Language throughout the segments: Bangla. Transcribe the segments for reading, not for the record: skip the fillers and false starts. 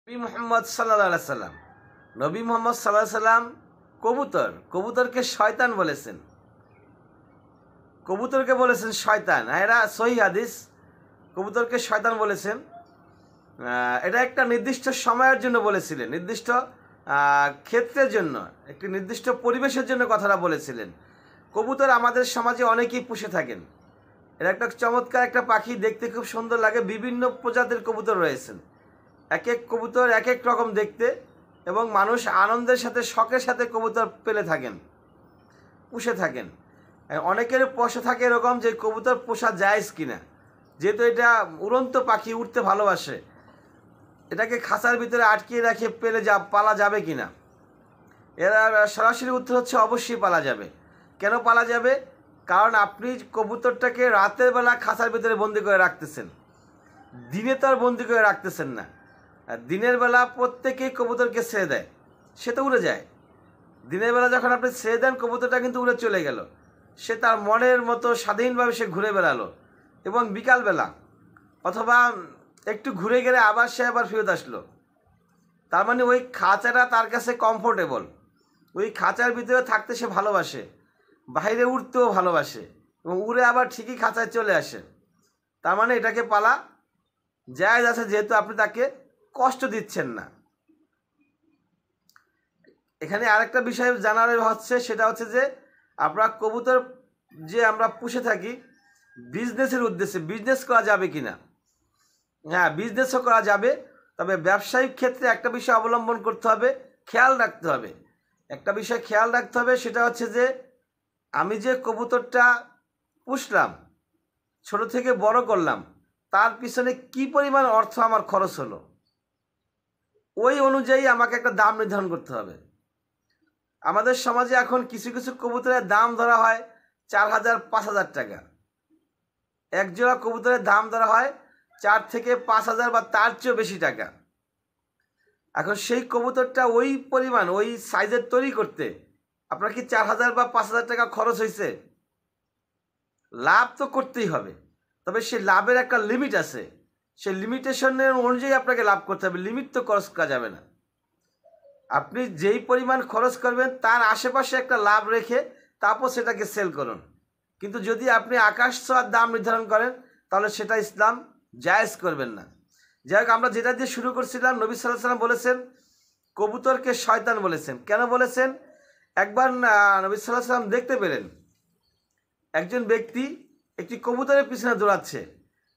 নবী মোহাম্মদ সাল্লাল্লাহু আলাইহি সাল্লাম নবী মোহাম্মদ সাল্লাল্লাহু আলাইহি সাল্লাম কবুতরকে শয়তান বলেছেন। কবুতরকে বলেছেন শয়তান। এরা সহিহ হাদিস। কবুতরকে শয়তান বলেছেন। এটা একটা নির্দিষ্ট সময়ের জন্য বলেছিলেন, নির্দিষ্ট ক্ষেত্রের জন্য, একটি নির্দিষ্ট পরিবেশের জন্য কথাটা বলেছিলেন। কবুতর আমাদের সমাজে অনেকেই পুষে থাকেন। এরা একটা চমৎকার একটা পাখি, দেখতে খুব সুন্দর লাগে। বিভিন্ন প্রজাতির কবুতর রয়েছেন। এক এক কবুতর এক এক রকম দেখতে, এবং মানুষ আনন্দের সাথে শখের সাথে কবুতর পেলে থাকেন, পুষে থাকেন। অনেকের পোষা থাকে এরকম যে কবুতর পোষা জায়েজ কিনা, যেহেতু এটা উড়ন্ত পাখি, উঠতে ভালোবাসে, এটাকে খাঁচার ভিতরে আটকিয়ে রেখে পালা যাবে কিনা। এর সরাসরি উত্তর হচ্ছে অবশ্যই পালা যাবে। কেন পালা যাবে? কারণ আপনি কবুতরটাকে রাতের বেলা খাঁচার ভিতরে বন্দি করে রাখতেছেন, দিনে তো আর বন্দি করে রাখতেছেন না। আর দিনের বেলা প্রত্যেকেই কবুতরকে ছেড়ে দেয়, সে তো উড়ে যায়। দিনের বেলা যখন আপনি ছেড়ে দেন, কবুতরটা কিন্তু উড়ে চলে গেল, সে তার মনের মতো স্বাধীনভাবে সে ঘুরে বেড়ালো। এবং বিকালবেলা অথবা একটু ঘুরে গেলে আবার সে ফেরত আসলো। তার মানে ওই খাঁচাটা তার কাছে কমফোর্টেবল, ওই খাঁচার ভিতরে থাকতে সে ভালোবাসে, বাইরে উঠতেও ভালোবাসে, এবং উড়ে আবার ঠিকই খাঁচায় চলে আসে। তার মানে এটাকে পালা জায়েজ আছে, যেহেতু আপনি তাকে কষ্ট দিচ্ছেন না। এখানে আরেকটা বিষয় জানার হচ্ছে, সেটা হচ্ছে যে আমরা কবুতর যে আমরা পুষে থাকি বিজনেসের উদ্দেশ্যে, বিজনেস করা যাবে কিনা। হ্যাঁ, বিজনেসও করা যাবে, তবে ব্যবসায়িক ক্ষেত্রে একটা বিষয় অবলম্বন করতে হবে, খেয়াল রাখতে হবে। একটা বিষয় খেয়াল রাখতে হবে, সেটা হচ্ছে যে আমি যে কবুতরটা পুষলাম, ছোট থেকে বড় করলাম, তার পিছনে কি পরিমাণ অর্থ আমার খরচ হলো, ওই অনুযায়ী আমাকে একটা দাম নির্ধারণ করতে হবে। আমাদের সমাজে এখন কিছু কিছু কবুতরের দাম ধরা হয় 4,000 5,000 টাকা। এক জোড়া কবুতরের দাম ধরা হয় 4 থেকে 5,000 বা তার চেয়েও বেশি টাকা। এখন সেই কবুতরটা ওই পরিমাণ, ওই সাইজের তৈরি করতে আপনার কি 4,000 বা 5,000 টাকা খরচ হয়েছে? লাভ তো করতেই হবে, তবে সেই লাভের একটা লিমিট আছে। সেই লিমিটেশনের অনুযায়ী আপনাকে লাভ করতে হবে, লিমিট তো খরচ করা যাবে না। আপনি যেই পরিমাণ খরচ করবেন তার আশেপাশে একটা লাভ রেখে তারপর সেটাকে সেল করুন। কিন্তু যদি আপনি আকাশ ছোঁয়ার দাম নির্ধারণ করেন, তাহলে সেটা ইসলাম জায়েজ করবেন না। যাই হোক, আমরা যেটা দিয়ে শুরু করছিলাম, নবী সাল্লাল্লাহু আলাইহি সাল্লাম বলেছেন কবুতরকে শয়তান বলেছেন। কেন বলেছেন? একবার নবী সাল্লাল্লাহু আলাইহি সাল্লাম দেখতে পেলেন একজন ব্যক্তি একটি কবুতরের পিছনে দৌড়াচ্ছে,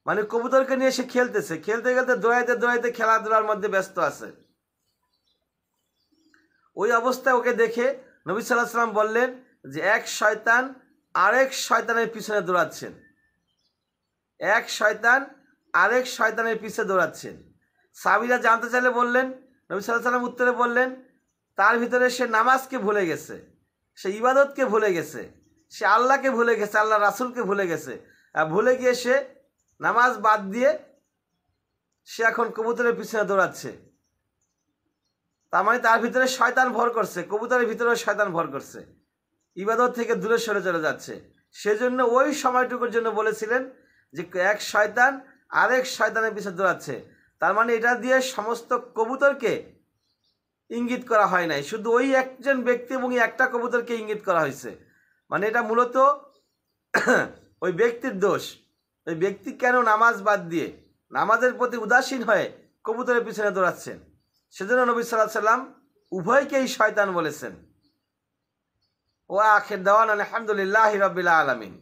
মানে কবুতরকে নিয়ে সে খেলতেছে, খেলতে খেলতে দৌড়াইতে দৌড়াইতে খেলাধুলার মধ্যে ব্যস্ত আছে। ওই অবস্থায় ওকে দেখে নবী সাল্লাল্লাহু আলাইহি সাল্লাম বললেন যে এক শয়তান আরেক শয়তানের পিছনে দৌড়াচ্ছেন, এক শয়তান আরেক শয়তানের পিছনে দৌড়াচ্ছেন। সাহাবীরা জানতে চাইলে বললেন, নবী সাল্লাল্লাহু আলাইহি সাল্লাম উত্তরে বললেন, তার ভিতরে সে নামাজকে ভুলে গেছে, সে ইবাদতকে ভুলে গেছে, সে আল্লাহকে ভুলে গেছে, আল্লাহ রাসূলকে ভুলে গেছে। ভুলে গিয়ে সে নামাজ বাদ দিয়ে সে এখন কবুতরের পিছনে দৌড়াচ্ছে। তার মানে তার ভিতরে শয়তান ভর করছে, কবুতরের ভিতরেও শয়তান ভর করছে, ইবাদত থেকে দূরে সরে চলে যাচ্ছে। সেজন্য ওই সময়টুকুর জন্য বলেছিলেন যে এক শয়তান আরেক শয়তানের পিছনে দৌড়াচ্ছে। তার মানে এটা দিয়ে সমস্ত কবুতরকে ইঙ্গিত করা হয় নাই, শুধু ওই একজন ব্যক্তি এবং একটা কবুতরকে ইঙ্গিত করা হয়েছে। মানে এটা মূলত ওই ব্যক্তির দোষ। ওই ব্যক্তি কেন নামাজ বাদ দিয়ে, নামাজের প্রতি উদাসীন হয়ে কবুতরের পিছনে দৌড়াচ্ছেন। সেজন্য নবী সাল্লাল্লাহু আলাইহি সাল্লাম উভয়কেই শয়তান বলেছেন। ওয়া আখির দাওয়ানা আলহামদুলিল্লাহি রাব্বিল আলামিন।